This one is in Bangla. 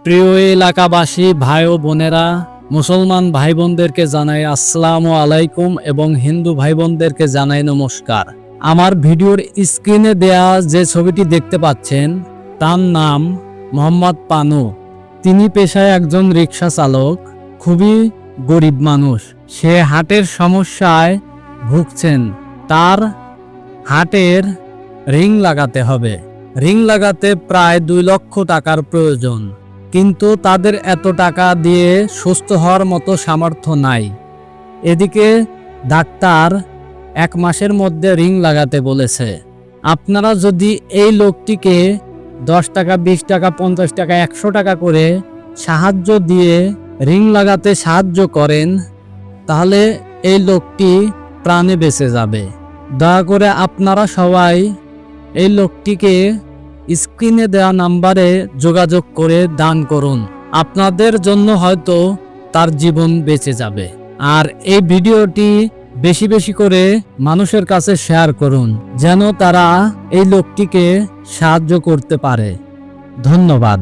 প্রিয় এলাকাবাসী ভাই ও বোনেরা, মুসলমান ভাই বোনদেরকে জানাই আসসালামু আলাইকুম এবং হিন্দু ভাই বোনদেরকে জানাই নমস্কার। আমার ভিডিওর স্ক্রিনে দেয়া যে ছবিটি দেখতে পাচ্ছেন তার নাম মোহাম্মদ পানু। তিনি পেশায় একজন রিক্সা চালক, খুবই গরিব মানুষ। সে হার্টের সমস্যায় ভুগছেন। তার হার্টের রিং লাগাতে হবে। রিং লাগাতে প্রায় 2 লক্ষ টাকার প্রয়োজন, কিন্তু তাদের এত টাকা দিয়ে সুস্থ হওয়ার মতো সামর্থ্য নাই। এদিকে ডাক্তার 1 মাসের মধ্যে রিং লাগাতে বলেছে। আপনারা যদি এই লোকটিকে 10 টাকা, 20 টাকা, 50 টাকা, 100 টাকা করে সাহায্য দিয়ে রিং লাগাতে সাহায্য করেন, তাহলে এই লোকটি প্রাণে বেঁচে যাবে। দয়া করে আপনারা সবাই এই লোকটিকে স্ক্রিনে দেওয়া নাম্বারে যোগাযোগ করে দান করুন। আপনাদের জন্য হয়তো তার জীবন বেঁচে যাবে। আর এই ভিডিওটি বেশি বেশি করে মানুষের কাছে শেয়ার করুন, যেন তারা এই লোকটিকে সাহায্য করতে পারে। ধন্যবাদ।